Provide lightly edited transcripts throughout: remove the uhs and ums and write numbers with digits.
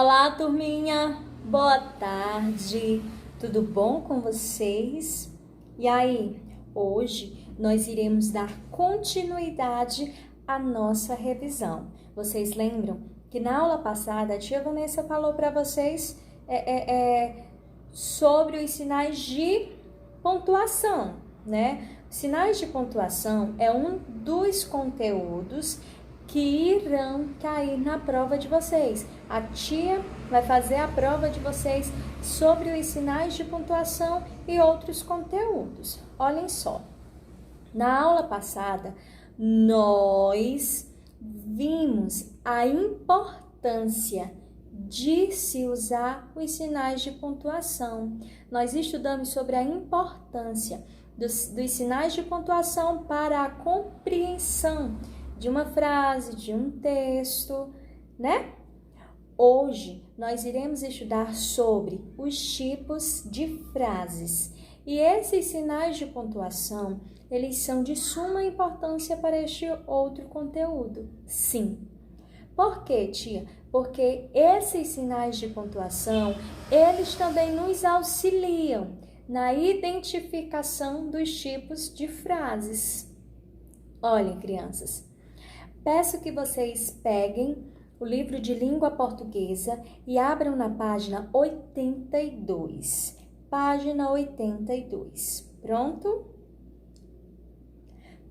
Olá, turminha! Boa tarde! Tudo bom com vocês? E aí, hoje nós iremos dar continuidade à nossa revisão. Vocês lembram que na aula passada a tia Vanessa falou para vocês sobre os sinais de pontuação, né? Sinais de pontuação é um dos conteúdos que irão cair na prova de vocês. A tia vai fazer a prova de vocês sobre os sinais de pontuação e outros conteúdos. Olhem só, na aula passada, nós vimos a importância de se usar os sinais de pontuação. Nós estudamos sobre a importância dos sinais de pontuação para a compreensão de uma frase, de um texto, né? Hoje, nós iremos estudar sobre os tipos de frases. E esses sinais de pontuação, eles são de suma importância para este outro conteúdo. Sim. Por quê, tia? Porque esses sinais de pontuação, eles também nos auxiliam na identificação dos tipos de frases. Olhem, crianças, peço que vocês peguem o livro de língua portuguesa e abram na página 82. Página 82. Pronto?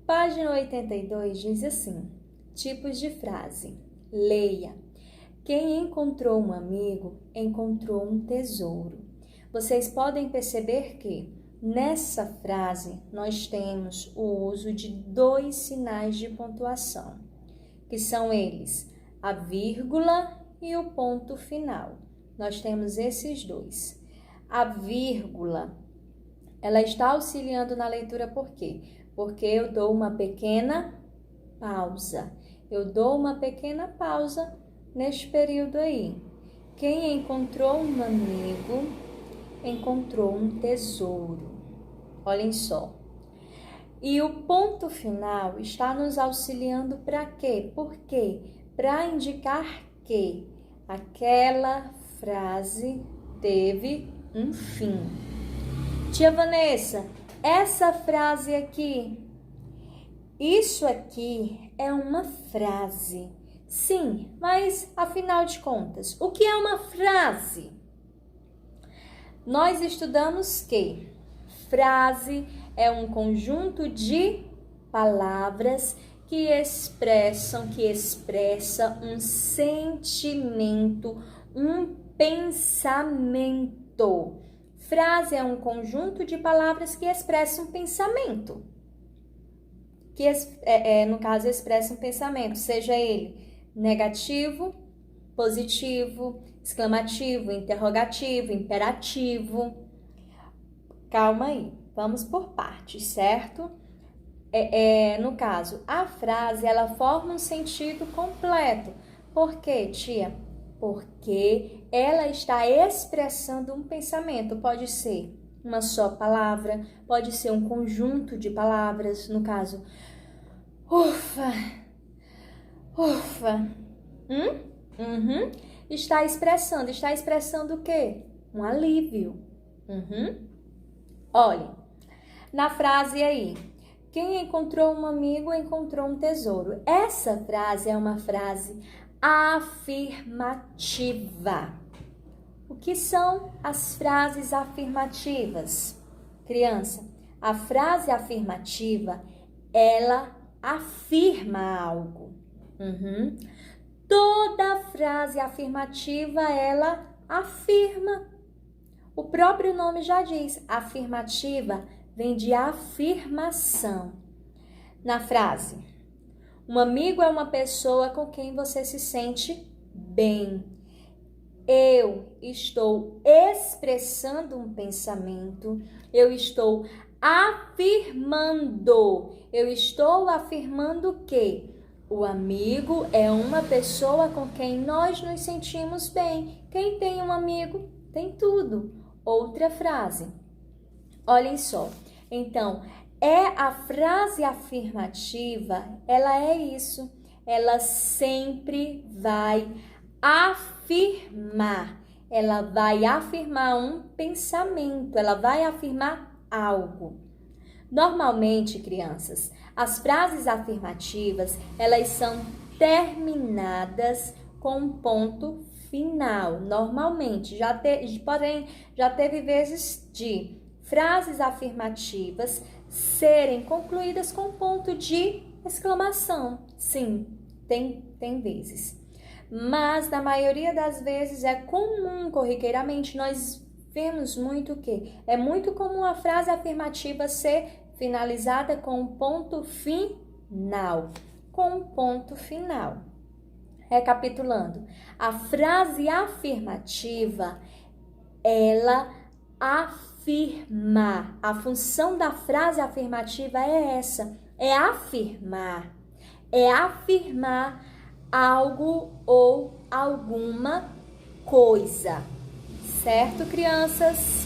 Página 82 diz assim: tipos de frase. Leia. Quem encontrou um amigo, encontrou um tesouro. Vocês podem perceber que nessa frase nós temos o uso de dois sinais de pontuação, que são eles, a vírgula e o ponto final. Nós temos esses dois. A vírgula, ela está auxiliando na leitura por quê? Porque eu dou uma pequena pausa. Eu dou uma pequena pausa neste período aí. Quem encontrou um amigo, encontrou um tesouro. Olhem só. E o ponto final está nos auxiliando para quê? Por quê? Para indicar que aquela frase teve um fim. Tia Vanessa, essa frase aqui, isso aqui é uma frase. Sim, mas afinal de contas, o que é uma frase? Nós estudamos que frase é um conjunto de palavras que expressa um sentimento, um pensamento. Frase é um conjunto de palavras que expressa um pensamento. No caso, expressa um pensamento, seja ele negativo, positivo, exclamativo, interrogativo, imperativo. Calma aí, vamos por partes, certo? No caso, a frase, ela forma um sentido completo. Por quê, tia? Porque ela está expressando um pensamento. Pode ser uma só palavra, pode ser um conjunto de palavras. No caso, ufa, ufa. Está expressando o quê? Um alívio. Olhem, na frase aí, quem encontrou um amigo, encontrou um tesouro. Essa frase é uma frase afirmativa. O que são as frases afirmativas? Criança, a frase afirmativa, ela afirma algo. Toda frase afirmativa, ela afirma. O próprio nome já diz, afirmativa vem de afirmação. Na frase, um amigo é uma pessoa com quem você se sente bem. Eu estou expressando um pensamento, eu estou afirmando que o amigo é uma pessoa com quem nós nos sentimos bem. Quem tem um amigo, tem tudo. Outra frase. Olhem só. Então, a frase afirmativa, ela é isso. Ela sempre vai afirmar. Ela vai afirmar um pensamento, ela vai afirmar algo. Normalmente, crianças, as frases afirmativas, elas são terminadas com um ponto final. Normalmente, porém, já teve vezes de frases afirmativas serem concluídas com ponto de exclamação. Sim, tem vezes. Mas, na maioria das vezes, é comum, corriqueiramente, nós vemos muito o quê? É muito comum a frase afirmativa ser finalizada com um ponto final. Com um ponto final. Recapitulando, a frase afirmativa, ela afirma. A função da frase afirmativa é essa, é afirmar. É afirmar algo ou alguma coisa. Certo, crianças?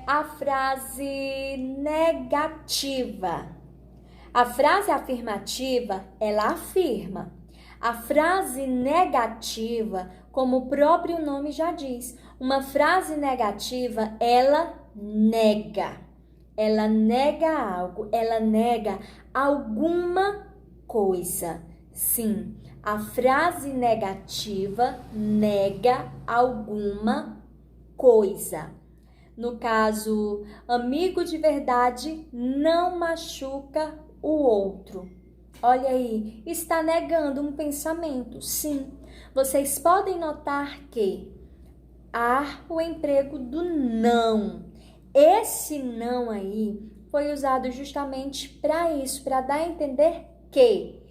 A frase negativa. A frase afirmativa, ela afirma. A frase negativa, como o próprio nome já diz, uma frase negativa, ela nega. Ela nega algo, ela nega alguma coisa. Sim, a frase negativa nega alguma coisa. No caso, amigo de verdade não machuca o outro. Olha aí, está negando um pensamento. Sim, vocês podem notar que há o emprego do não. Esse não aí foi usado justamente para isso, para dar a entender que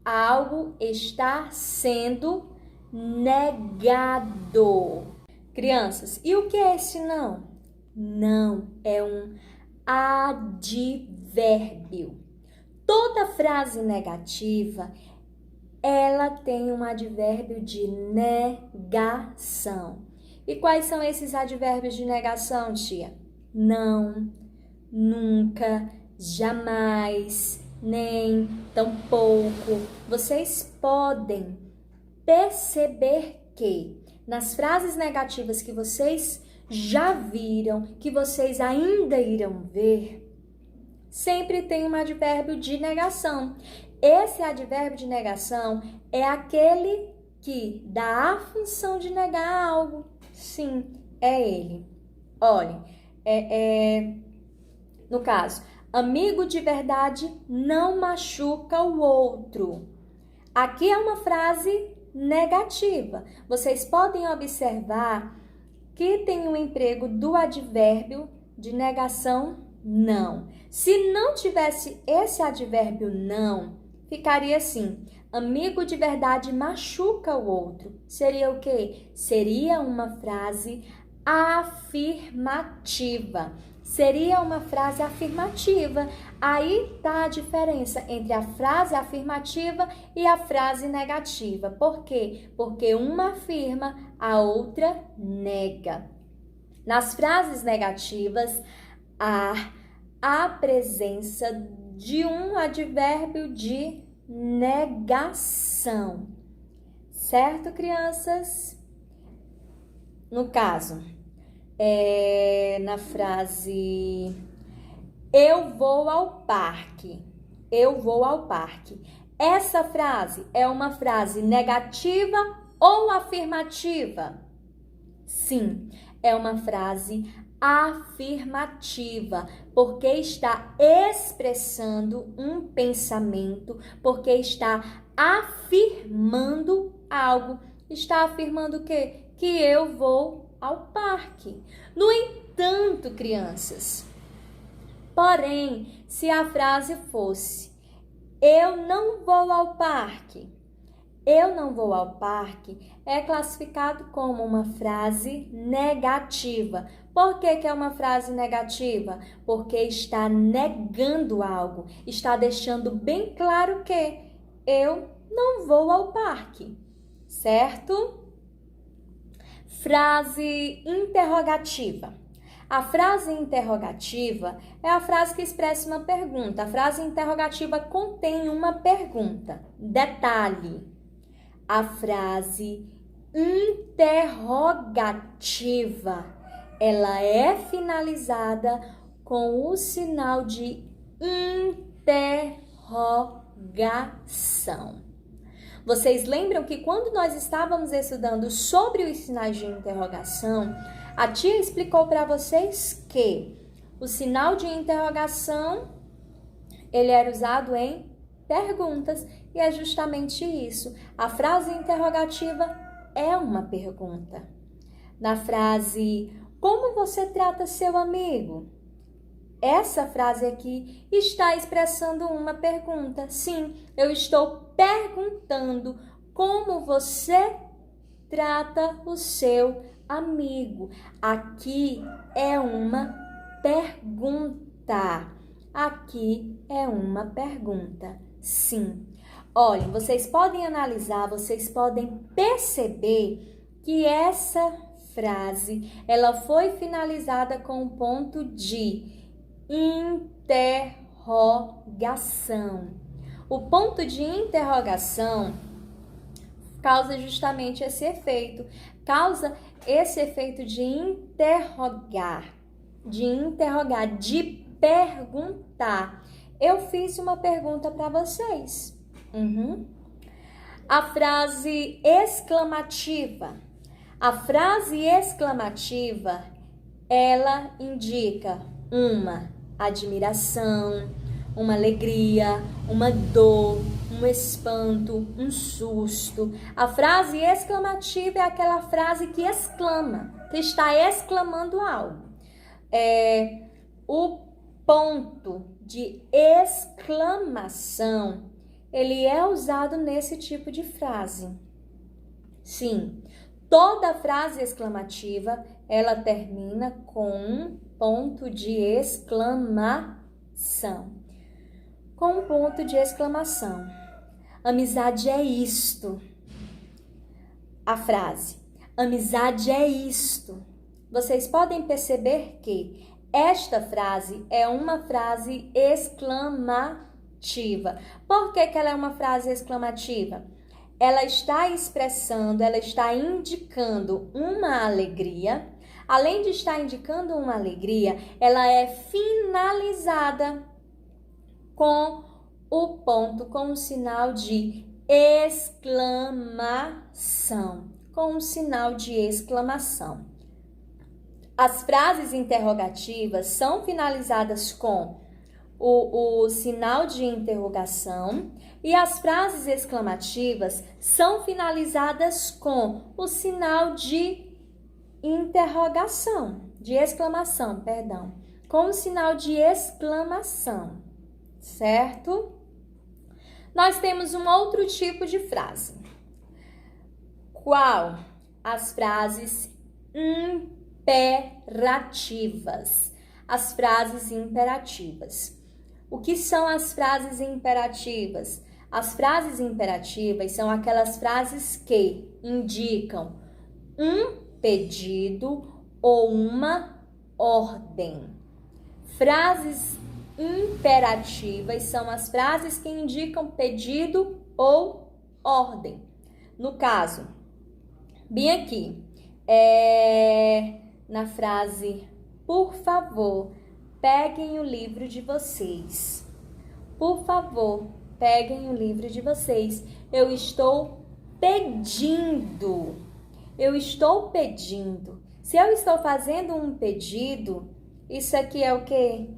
algo está sendo negado. Crianças, e o que é esse não? Não é um advérbio. Toda frase negativa, ela tem um advérbio de negação. E quais são esses advérbios de negação, tia? Não, nunca, jamais, nem, tampouco. Vocês podem perceber que nas frases negativas que vocês já viram, que vocês ainda irão ver, sempre tem um advérbio de negação. Esse advérbio de negação é aquele que dá a função de negar algo. Sim, é ele. Olhem, no caso, amigo de verdade não machuca o outro. Aqui é uma frase negativa. Vocês podem observar que tem um emprego do advérbio de negação não. Se não tivesse esse advérbio não, ficaria assim: amigo de verdade machuca o outro. Seria o quê? Seria uma frase afirmativa. Seria uma frase afirmativa. Aí tá a diferença entre a frase afirmativa e a frase negativa. Por quê? Porque uma afirma, a outra nega. Nas frases negativas, há a presença de um advérbio de negação. Certo, crianças? No caso, na frase eu vou ao parque. Eu vou ao parque. Essa frase é uma frase negativa ou afirmativa? Sim, é uma frase afirmativa, porque está expressando um pensamento, porque está afirmando algo. Está afirmando o quê? Que eu vou ao parque. No entanto, crianças, porém, se a frase fosse eu não vou ao parque, eu não vou ao parque é classificado como uma frase negativa. Por que é uma frase negativa? Porque está negando algo, está deixando bem claro que eu não vou ao parque, certo? Frase interrogativa. A frase interrogativa é a frase que expressa uma pergunta. A frase interrogativa contém uma pergunta. Detalhe: A frase interrogativa, ela é finalizada com o sinal de interrogação. Vocês lembram que quando nós estávamos estudando sobre os sinais de interrogação, a tia explicou para vocês que o sinal de interrogação, ele era usado em perguntas, e é justamente isso. A frase interrogativa é uma pergunta. Na frase, como você trata seu amigo? Essa frase aqui está expressando uma pergunta. Sim, eu estou perguntando como você trata o seu amigo. Aqui é uma pergunta. Aqui é uma pergunta. Sim. Olhem, vocês podem analisar, vocês podem perceber que essa frase, ela foi finalizada com um ponto de interrogação. O ponto de interrogação causa justamente esse efeito. Causa esse efeito de interrogar, de perguntar. Eu fiz uma pergunta para vocês. A frase exclamativa. A frase exclamativa, ela indica uma admiração, uma alegria, uma dor, um espanto, um susto. A frase exclamativa é aquela frase que exclama, que está exclamando algo. O ponto de exclamação, ele é usado nesse tipo de frase. Sim, toda frase exclamativa, ela termina com um ponto de exclamação. Com um ponto de exclamação. Amizade é isto. A frase, amizade é isto. Vocês podem perceber que esta frase é uma frase exclamativa. Por que ela é uma frase exclamativa? Ela está expressando, ela está indicando uma alegria. Além de estar indicando uma alegria, ela é finalizada com o ponto, com o sinal de exclamação. Com o sinal de exclamação. As frases interrogativas são finalizadas com o sinal de interrogação e as frases exclamativas são finalizadas com o sinal de interrogação, de exclamação, perdão, com o sinal de exclamação, certo? Nós temos um outro tipo de frase. Qual? As frases imperativas. As frases imperativas. O que são as frases imperativas? As frases imperativas são aquelas frases que indicam um pedido ou uma ordem. Frases imperativas são as frases que indicam pedido ou ordem. No caso, bem aqui, na frase, por favor, peguem o livro de vocês. Por favor, peguem o livro de vocês. Eu estou pedindo. Eu estou pedindo. Se eu estou fazendo um pedido, isso aqui é o quê?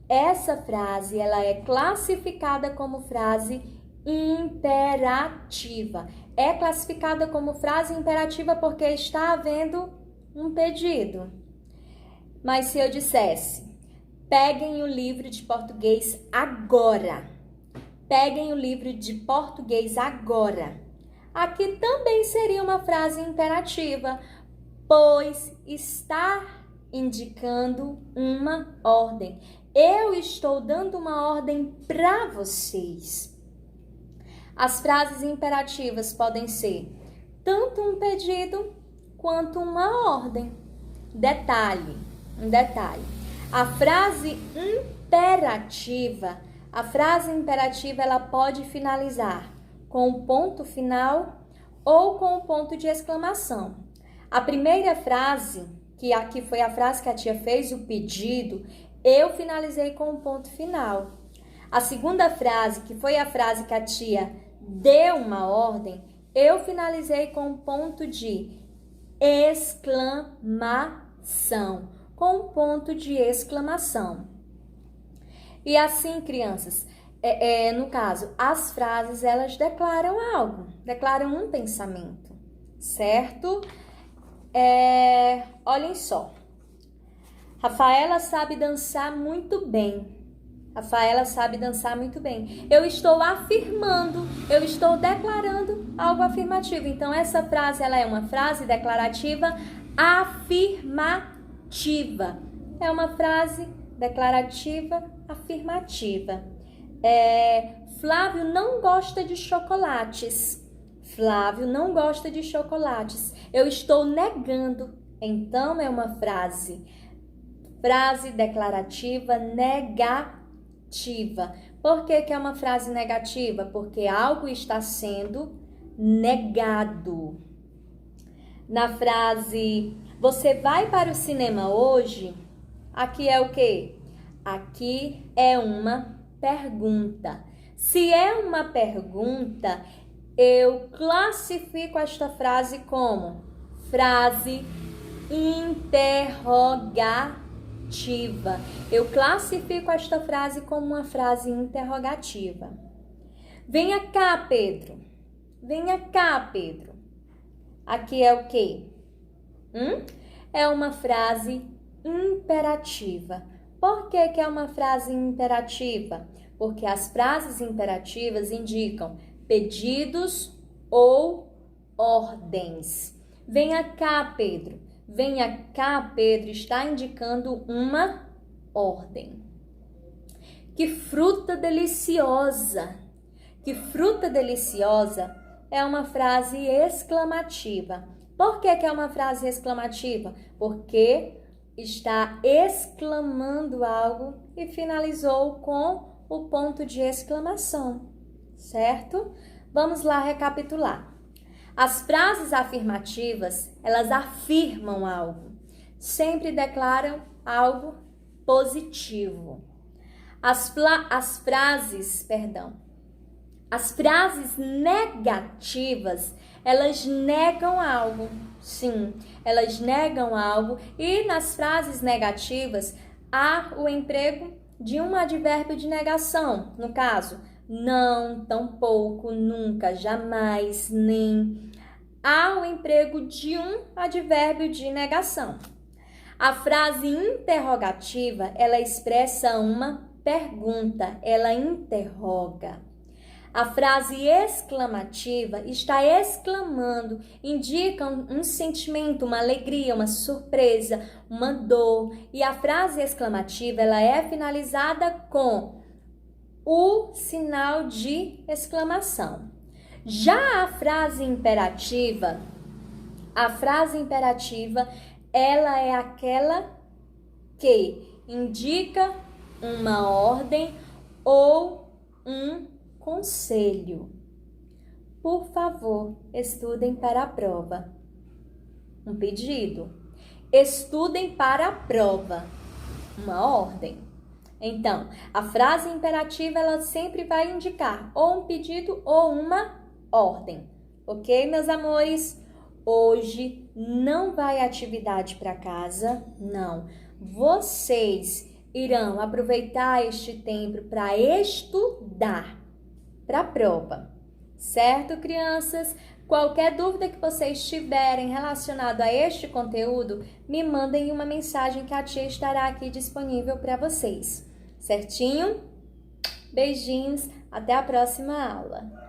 Essa frase, ela é classificada como frase imperativa. É classificada como frase imperativa porque está havendo um pedido. Mas se eu dissesse, peguem o livro de português agora. Peguem o livro de português agora. Aqui também seria uma frase imperativa, pois está indicando uma ordem. Eu estou dando uma ordem para vocês. As frases imperativas podem ser tanto um pedido quanto uma ordem. Um detalhe. A frase imperativa, ela pode finalizar com o ponto final ou com o ponto de exclamação. A primeira frase, que aqui foi a frase que a tia fez, o pedido, eu finalizei com um ponto final. A segunda frase, que foi a frase que a tia deu uma ordem, eu finalizei com um ponto de exclamação, com um ponto de exclamação. E assim, crianças, no caso, as frases, elas declaram algo, declaram um pensamento, certo? Olhem só. Rafaela sabe dançar muito bem. Rafaela sabe dançar muito bem. Eu estou afirmando, eu estou declarando algo afirmativo. Então, essa frase, ela é uma frase declarativa afirmativa. É uma frase declarativa afirmativa. Flávio não gosta de chocolates. Flávio não gosta de chocolates. Eu estou negando. Então, é uma frase declarativa negativa. Por que é uma frase negativa? Porque algo está sendo negado. Na frase, você vai para o cinema hoje? Aqui é o quê? Aqui é uma pergunta. Se é uma pergunta, eu classifico esta frase como frase interrogativa. Eu classifico esta frase como uma frase interrogativa. Venha cá, Pedro. Venha cá, Pedro. Aqui é o quê? É uma frase imperativa. Por que é uma frase imperativa? Porque as frases imperativas indicam pedidos ou ordens. Venha cá, Pedro. Venha cá, Pedro, está indicando uma ordem. Que fruta deliciosa! Que fruta deliciosa é uma frase exclamativa. Por que é uma frase exclamativa? Porque está exclamando algo e finalizou com o ponto de exclamação, certo? Vamos lá recapitular. As frases afirmativas, elas afirmam algo, sempre declaram algo positivo. As frases negativas, elas negam algo. Sim, elas negam algo e nas frases negativas há o emprego de um advérbio de negação. No caso, não, tampouco, nunca, jamais, nem. Há o emprego de um advérbio de negação. A frase interrogativa, ela expressa uma pergunta, ela interroga. A frase exclamativa está exclamando, indica um sentimento, uma alegria, uma surpresa, uma dor. E a frase exclamativa, ela é finalizada com o sinal de exclamação. Já a frase imperativa, ela é aquela que indica uma ordem ou um conselho. Por favor, estudem para a prova. Um pedido. Estudem para a prova. Uma ordem. Então, a frase imperativa, ela sempre vai indicar ou um pedido ou uma ordem. Ok, meus amores? Hoje não vai atividade para casa, não. Vocês irão aproveitar este tempo para estudar para a prova, certo, crianças? Qualquer dúvida que vocês tiverem relacionado a este conteúdo, me mandem uma mensagem que a tia estará aqui disponível para vocês, certinho? Beijinhos, até a próxima aula.